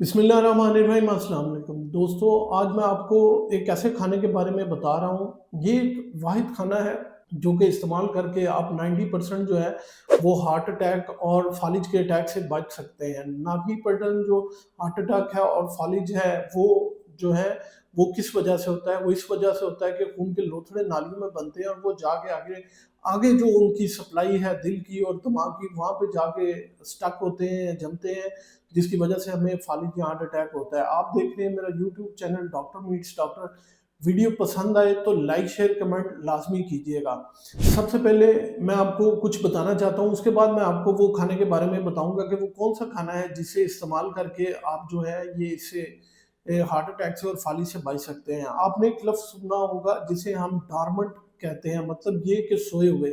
बिस्मिल्लाहिर्रहमानिर्रहीम, अस्सलाम वालेकुम। दोस्तों, आज मैं आपको एक ऐसे खाने के बारे में बता रहा हूँ। ये एक वाहिद खाना है जो कि इस्तेमाल करके आप 90% जो है वो हार्ट अटैक और फालिज के अटैक से बच सकते हैं। 90% जो हार्ट अटैक है और फालिज है वो जो है वो किस वजह से होता है? वो इस वजह से होता है कि खून के लोथड़े नालियों में बनते हैं और वो जाके आगे आगे जो उनकी सप्लाई है दिल की और दिमाग की, वहाँ पे जाके स्टक होते हैं, जमते हैं, जिसकी वजह से हमें फालिज या हार्ट अटैक होता है। आप देख रहे हैं मेरा YouTube channel doctor meets doctor. Video पसंद आए तो लाइक शेयर कमेंट लाजमी कीजिएगा। सबसे पहले मैं आपको कुछ बताना चाहता हूँ, उसके बाद मैं आपको वो खाने के बारे में बताऊंगा कि वो कौन सा खाना है जिसे इस्तेमाल करके आप जो है ये इससे हार्ट अटैक से और फालिज से बच सकते हैं। आपने एक लफ्ज़ सुना होगा जिसे हम डॉर्मेंट कहते हैं, मतलब ये कि सोए हुए।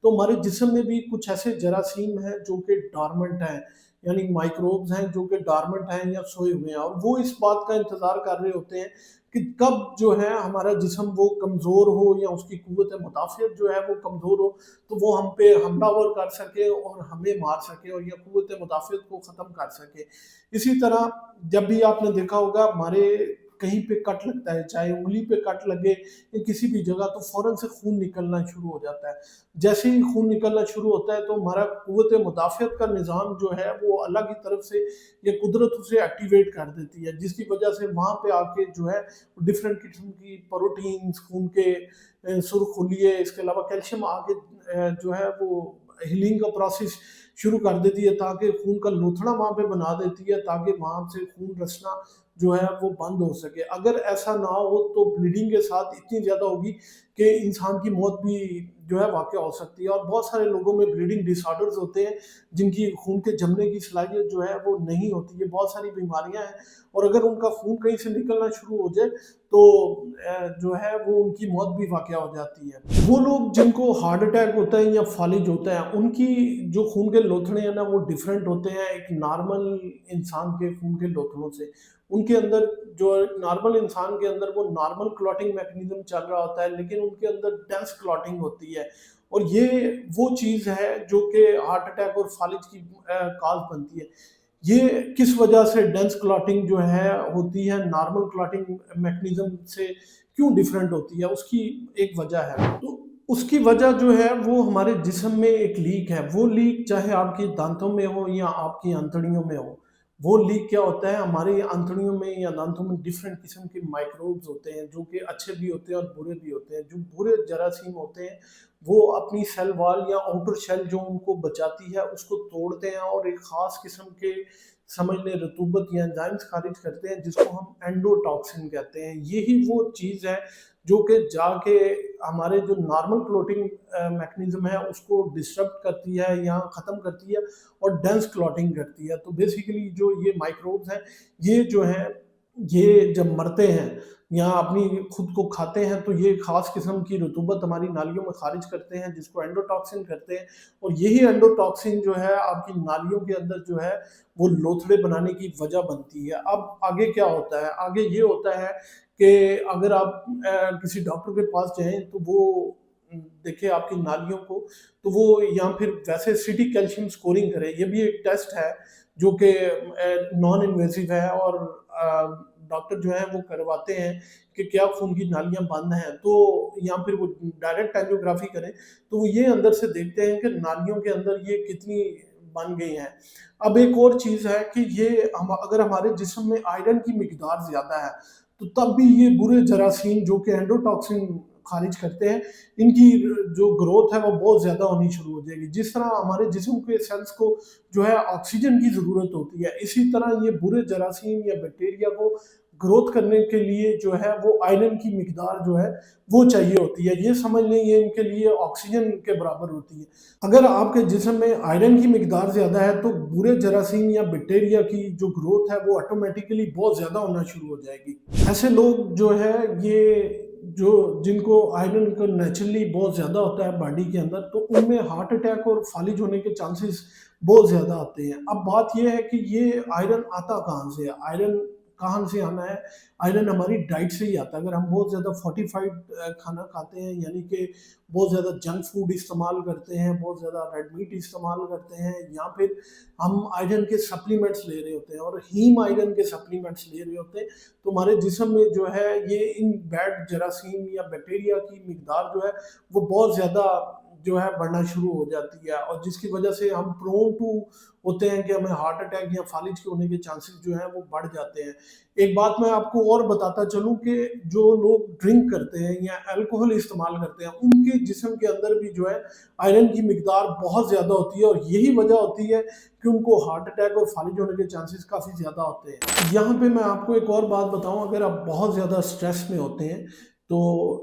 तो हमारे जिस्म में भी कुछ ऐसे जरासीम हैं जो कि डॉर्मेंट हैं, यानी माइक्रोब्स हैं जो कि डॉर्मेंट हैं या सोए हुए हैं, और वो इस बात का इंतज़ार कर रहे होते हैं कि कब जो है हमारा जिस्म वो कमज़ोर हो या उसकी क़ुव्वत मुदाफ़ियत जो है वो कमज़ोर हो, तो वो हम पे हमलावर कर सके और हमें मार सके और या क़ुव्वत मुदाफ़ियत को ख़त्म कर सके। इसी तरह जब भी आपने देखा होगा हमारे कहीं पे कट लगता है, चाहे उँगली पे कट लगे या किसी भी जगह, तो फ़ौरन से खून निकलना शुरू हो जाता है। जैसे ही खून निकलना शुरू होता है तो हमारा क़ुव्वत मुदाफ़ियत का निज़ाम जो है वो अल्लाह की तरफ से ये कुदरत उसे एक्टिवेट कर देती है, जिसकी वजह से वहाँ पे आके जो है डिफरेंट किस्म की प्रोटीन्स खून के सुरखुलिये, इसके अलावा कैल्शियम आगे जो है वो हीलिंग का प्रोसेस शुरू कर देती है, ताकि खून का लोथड़ा वहाँ पे बना देती है, ताकि वहाँ से खून रसना जो है वो बंद हो सके। अगर ऐसा ना हो तो ब्लीडिंग के साथ इतनी ज़्यादा होगी कि इंसान की मौत भी जो है वाक़या हो सकती है। और बहुत सारे लोगों में ब्लीडिंग डिसऑर्डर्स होते हैं जिनकी खून के जमने की सलाहियत जो है वो नहीं होती है। बहुत सारी बीमारियाँ हैं और अगर उनका खून कहीं से निकलना शुरू हो जाए तो जो है वो उनकी मौत भी वाक़या हो जाती है। वो लोग जिनको हार्ट अटैक होता है या फालिज होता है, उनकी जो खून के लोथड़े हैं ना वो डिफरेंट होते हैं एक नॉर्मल इंसान के खून के लोथड़ों से। उनके अंदर जो नॉर्मल इंसान के अंदर वो नॉर्मल क्लॉटिंग मैकेनिज्म चल रहा होता है, लेकिन उनके अंदर डेंस क्लॉटिंग होती है। और ये वो चीज़ है जो कि हार्ट अटैक और फालिज की कॉज़ बनती है। ये किस वजह से डेंस क्लॉटिंग जो है होती है नॉर्मल क्लॉटिंग मैकेनिज्म से क्यों डिफरेंट होती है, उसकी एक वजह है। तो उसकी वजह जो है वो हमारे जिस्म में एक लीक है। वो लीक चाहे आपके दांतों में हो या आपकी आंतड़ियों में हो, वो लीक क्या होता है, हमारी आंतड़ियों में या दांतों में डिफरेंट किस्म के माइक्रोब्स होते हैं जो कि अच्छे भी होते हैं और बुरे भी होते हैं। जो बुरे जरासीम होते हैं वो अपनी सेल वॉल या आउटर शेल जो उनको बचाती है उसको तोड़ते हैं और एक ख़ास किस्म के समझ लें रतूबत या एंजाइम्स खारिज करते हैं, जिसको हम एंडोटॉक्सिन कहते हैं। यही वो चीज़ है जो कि जाके हमारे जो नॉर्मल क्लॉटिंग मैकेनिज्म है उसको डिस्टर्ब करती है या ख़त्म करती है और डेंस क्लॉटिंग करती है। तो बेसिकली जो ये माइक्रोब्स हैं, ये जो हैं, ये जब मरते हैं या अपनी खुद को खाते हैं तो ये ख़ास किस्म की रतूबत हमारी नालियों में खारिज करते हैं, जिसको एंडोटॉक्सिन कहते हैं। और यही एंडोटॉक्सिन जो है आपकी नालियों के अंदर जो है वो लोथड़े बनाने की वजह बनती है। अब आगे क्या होता है? आगे ये होता है कि अगर आप किसी डॉक्टर के पास जाएँ तो वो देखे आपकी नालियों को, तो वो या फिर वैसे सिटी कैल्शियम स्कोरिंग करे। ये भी एक टेस्ट है जो कि नॉन इन्वेसिव है और डॉक्टर जो है वो करवाते हैं कि क्या खून की नालियाँ बंद हैं, तो या फिर वो डायरेक्ट एंजियोग्राफी करें, तो वो ये अंदर से देखते हैं कि नालियों के अंदर ये कितनी बन गई हैं। अब एक और चीज़ है कि ये हम अगर हमारे जिस्म में आयरन की मिकदार ज़्यादा है, तो तब भी ये बुरे जरासीम जो कि एंडोटॉक्सिन खारिज करते हैं, इनकी जो ग्रोथ है वो बहुत ज़्यादा होनी शुरू हो जाएगी। जिस तरह हमारे जिस्म के सेल्स को जो है ऑक्सीजन की ज़रूरत होती है, इसी तरह ये बुरे जरासीम या बैक्टीरिया को ग्रोथ करने के लिए जो है वो आयरन की मिकदार जो है वो चाहिए होती है। ये समझ लें ये इनके लिए ऑक्सीजन के बराबर होती है। अगर आपके जिस्म में आयरन की मिकदार ज़्यादा है तो बुरे जरासीम या बैक्टीरिया की जो ग्रोथ है वो ऑटोमेटिकली बहुत ज़्यादा होना शुरू हो जाएगी। ऐसे लोग जो है ये जो जिनको आयरन का नेचुरली बहुत ज़्यादा होता है बॉडी के अंदर, तो उनमें हार्ट अटैक और फालिज होने के चांसेस बहुत ज़्यादा आते हैं। अब बात ये है कि ये आयरन आता कहाँ से है? आयरन कहाँ से आना है? आयरन हमारी डाइट से ही आता है। अगर हम बहुत ज़्यादा फोर्टिफाइड खाना खाते हैं, यानी कि बहुत ज़्यादा जंक फूड इस्तेमाल करते हैं, बहुत ज़्यादा रेड मीट इस्तेमाल करते हैं, या फिर हम आयरन के सप्लीमेंट्स ले रहे होते हैं और हीम आयरन के सप्लीमेंट्स ले रहे होते हैं, तो हमारे जिस्म में जो है ये इन बैड जरासीम या बैक्टीरिया की मिकदार जो है वो बहुत ज़्यादा जो है बढ़ना शुरू हो जाती है, और जिसकी वजह से हम प्रोन टू होते हैं कि हमें हार्ट अटैक या फालिज के होने के चांसेस जो हैं वो बढ़ जाते हैं। एक बात मैं आपको और बताता चलूँ कि जो लोग ड्रिंक करते हैं या अल्कोहल इस्तेमाल करते हैं, उनके जिस्म के अंदर भी जो है आयरन की मिकदार बहुत ज़्यादा होती है, और यही वजह होती है कि उनको हार्ट अटैक और फालिज होने के चांसेस काफ़ी ज़्यादा होते हैं। यहाँ पे मैं आपको एक और बात बताऊँ, अगर आप बहुत ज़्यादा स्ट्रेस में होते हैं तो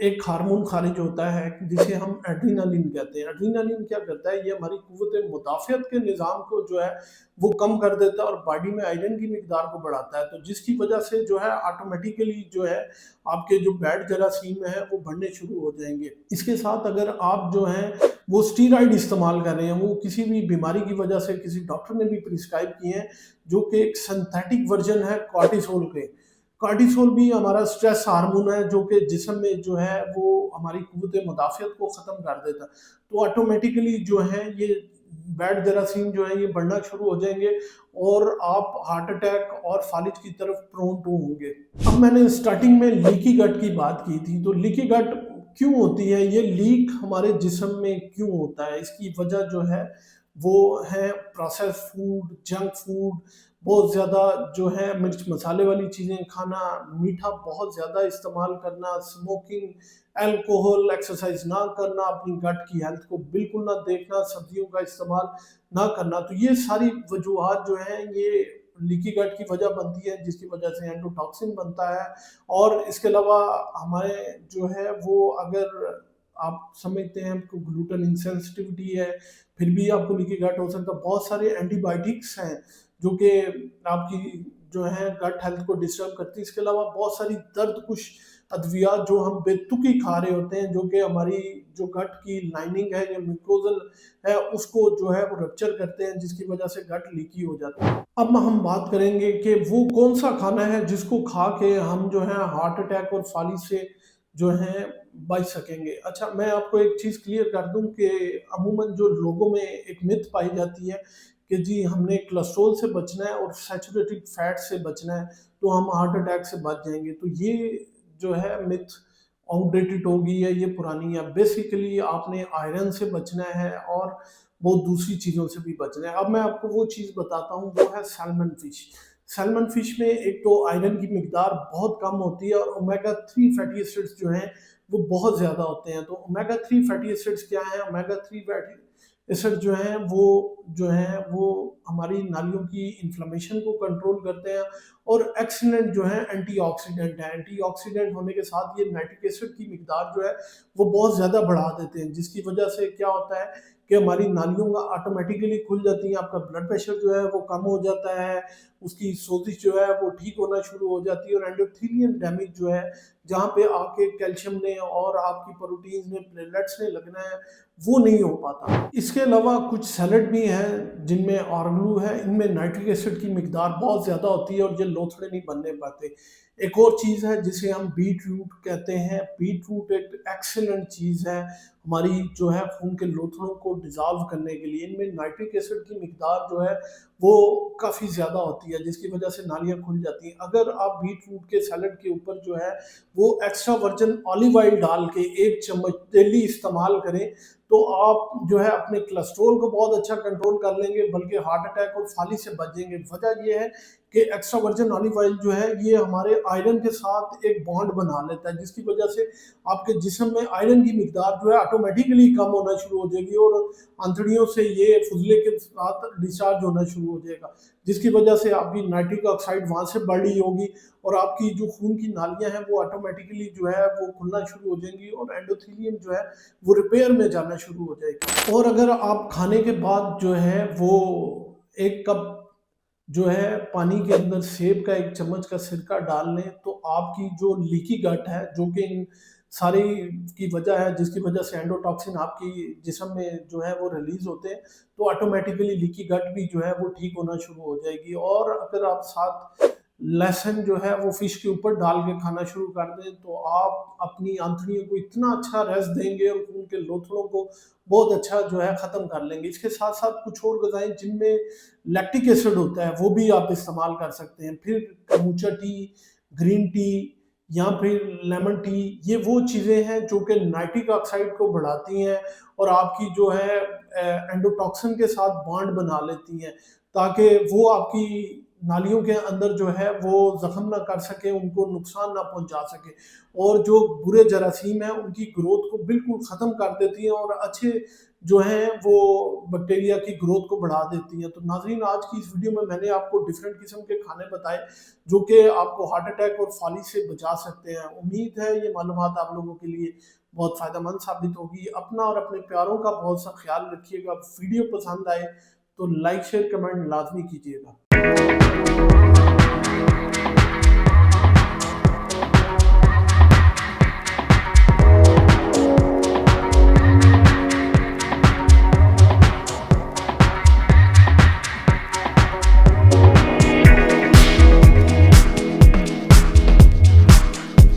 एक हार्मोन खारिज होता है जिसे हम एड्रेनालिन कहते हैं। एड्रेनालिन क्या करता है, ये हमारी कुव्वत मुदाफ़ियत के निज़ाम को जो है वो कम कर देता है और बॉडी में आयरन की मिकदार को बढ़ाता है, तो जिसकी वजह से जो है ऑटोमेटिकली जो है आपके जो बैड जरासीम है वो बढ़ने शुरू हो जाएंगे। इसके साथ अगर आप जो हैं वो स्टीरॉइड इस्तेमाल कर रहे हैं, वो किसी भी बीमारी की वजह से किसी डॉक्टर ने भी प्रिस्क्राइब किए हैं, जो कि एक सिंथेटिक वर्जन है कॉर्टिसोल के। कार्टिसोल भी हमारा स्ट्रेस हार्मोन है, जो कि जिस्म में जो है वो हमारी कुव्वत मुदाफ़ियत को ख़त्म कर देता है। तो ऑटोमेटिकली जो है ये बैड जरासीम जो है ये बढ़ना शुरू हो जाएंगे और आप हार्ट अटैक और फालिज की तरफ प्रोन टू होंगे। अब मैंने स्टार्टिंग में लीकी गट की बात की थी, तो लीकी गट क्यों होती है? ये लीक हमारे जिस्म में क्यों होता है? इसकी वजह जो है वो है प्रोसेस फूड, जंक फूड, बहुत ज़्यादा जो है मिर्च मसाले वाली चीज़ें खाना, मीठा बहुत ज़्यादा इस्तेमाल करना, स्मोकिंग, अल्कोहल, एक्सरसाइज ना करना, अपनी गट की हेल्थ को बिल्कुल ना देखना, सब्जियों का इस्तेमाल ना करना। तो ये सारी वजूहात जो हैं ये लीकी गट की वजह बनती है, जिसकी वजह से एंडोटॉक्सिन बनता है। और इसके अलावा हमारे जो है वो, अगर आप समझते हैं आपको ग्लूटेन इंसेंसिटिविटी है, फिर भी आपको लीकी गट हो सकता है। बहुत सारे एंटीबायोटिक्स हैं जो कि आपकी जो है गट हेल्थ को डिस्टर्ब करती है। इसके अलावा बहुत सारी दर्द कुछ अद्वियात जो हम बेतुकी खा रहे होते हैं, जो कि हमारी जो गट की लाइनिंग है या म्यूकोजल है उसको जो है वो रप्चर करते हैं, जिसकी वजह से गट लीकी हो जाता है। अब हम बात करेंगे कि वो कौन सा खाना है जिसको खा के हम जो है हार्ट अटैक और फालिज से जो है बच सकेंगे। अच्छा, मैं आपको एक चीज़ क्लियर कर दूं कि अमूमन जो लोगों में एक मिथ पाई जाती है कि जी हमने कोलेस्ट्रॉल से बचना है और सैचुरेटेड फैट से बचना है तो हम हार्ट अटैक से बच जाएंगे, तो ये जो है मिथ आउटडेटेड हो गई है, ये पुरानी है। बेसिकली आपने आयरन से बचना है और बहुत दूसरी चीज़ों से भी बचना है। अब मैं आपको वो चीज़ बताता हूँ, वो है सैल्मन फिश। सैल्मन फिश में एक तो आयरन की मिकदार बहुत कम होती है और ओमेगा 3 फैटी एसिड्स जो हैं वो बहुत ज़्यादा होते हैं। तो ओमेगा 3 फैटी एसिड्स क्या हैं? ओमेगा 3 फैटी एसिड जो हैं वो हमारी नालियों की इन्फ्लेमेशन को कंट्रोल करते हैं और एक्सीलेंट जो है एंटीऑक्सीडेंट है। एंटीऑक्सीडेंट होने के साथ ये नाइट्रिक एसिड की मिकदार जो है वो बहुत ज़्यादा बढ़ा देते हैं, जिसकी वजह से क्या होता है कि हमारी नालियों का ऑटोमेटिकली खुल जाती हैं, आपका ब्लड प्रेशर जो है वो कम हो जाता है, उसकी सोजिश जो है वो ठीक होना शुरू हो जाती है, और एंडोथेलियम डैमेज जो है जहाँ पे आके कैल्शियम ने और आपकी प्रोटीन्स ने प्लेटलेट्स ने लगना है वो नहीं हो पाता। इसके अलावा कुछ सैलड भी हैं जिनमें ऑर्गलू है, इनमें नाइट्रिक एसिड की मिकदार बहुत ज़्यादा होती है और ये लोथड़े नहीं बनने पाते। एक और चीज़ है जिसे हम बीट रूट कहते हैं। बीट रूट एक एक्सीलेंट चीज़ है हमारी जो है खून के लोथड़ों को डिज़ोल्व करने के लिए। इनमें नाइट्रिक एसिड की मिकदार जो है वो काफ़ी ज़्यादा होती है, जिसकी वजह से नालियाँ खुल जाती हैं। अगर आप बीट रूट के सैलड के ऊपर जो है वो एक्स्ट्रा वर्जिन ऑलिव ऑयल डाल के 1 चम्मच डेली इस्तेमाल करें तो आप जो है अपने कोलेस्ट्रॉल को बहुत अच्छा कंट्रोल कर लेंगे, बल्कि हार्ट अटैक और फाली से बचेंगे। वजह ये है कि एक्स्ट्रा वर्जिन ऑलिव ऑयल जो है ये हमारे आयरन के साथ एक बॉन्ड बना लेता है, जिसकी वजह से आपके जिस्म में आयरन की मिकदार जो है ऑटोमेटिकली कम होना शुरू हो जाएगी और आंतड़ियों से ये फुजले के साथ डिस्चार्ज होना शुरू हो जाएगा, जिसकी वजह से आपकी नाइट्रिक ऑक्साइड वहाँ से बढ़ रही होगी और आपकी जो खून की नालियाँ हैं वो ऑटोमेटिकली जो है वो खुलना शुरू हो जाएंगी और एंडोथेलियम जो है वो रिपेयर में जाना शुरू हो जाएगी। और अगर आप खाने के बाद जो है वो 1 कप जो है पानी के अंदर सेब का 1 चम्मच का सिरका डाल लें तो आपकी जो लीकी गट है, जो कि इन सारी की वजह है, जिसकी वजह से एंडोटॉक्सिन आपकी जिस्म में जो है वो रिलीज होते हैं, तो ऑटोमेटिकली लीकी गट भी जो है वो ठीक होना शुरू हो जाएगी। और अगर आप साथ लहसुन जो है वो फिश के ऊपर डाल के खाना शुरू कर दें, तो आप अपनी आंतड़ियों को इतना अच्छा रेस्ट देंगे और खून के लोथड़ों को बहुत अच्छा जो है ख़त्म कर लेंगे। इसके साथ-साथ कुछ और ग़िज़ाएँ जिनमें लैक्टिक एसिड होता है, वो भी आप इस्तेमाल कर सकते हैं। फिर kombucha टी, ग्रीन टी या फिर लेमन टी, ये वो चीज़ें हैं जो कि नाइट्रिक ऑक्साइड को बढ़ाती हैं और आपकी जो है एंडोटॉक्सिन के साथ बॉन्ड बना लेती हैं, ताकि वो आपकी नालियों के अंदर जो है वो ज़ख्म ना कर सके, उनको नुकसान ना पहुंचा सके और जो बुरे जरासीम हैं उनकी ग्रोथ को बिल्कुल ख़त्म कर देती हैं और अच्छे जो हैं वो बैक्टीरिया की ग्रोथ को बढ़ा देती हैं। तो नाज़रीन, आज की इस वीडियो में मैंने आपको डिफरेंट किस्म के खाने बताए जो कि आपको हार्ट अटैक और फालिज से बचा सकते हैं। उम्मीद है ये मालूमात आप लोगों के लिए बहुत फ़ायदेमंद साबित होगी। अपना और अपने प्यारों का बहुत सा ख्याल रखिएगा। वीडियो पसंद आए तो लाइक शेयर कमेंट लाजमी कीजिएगा।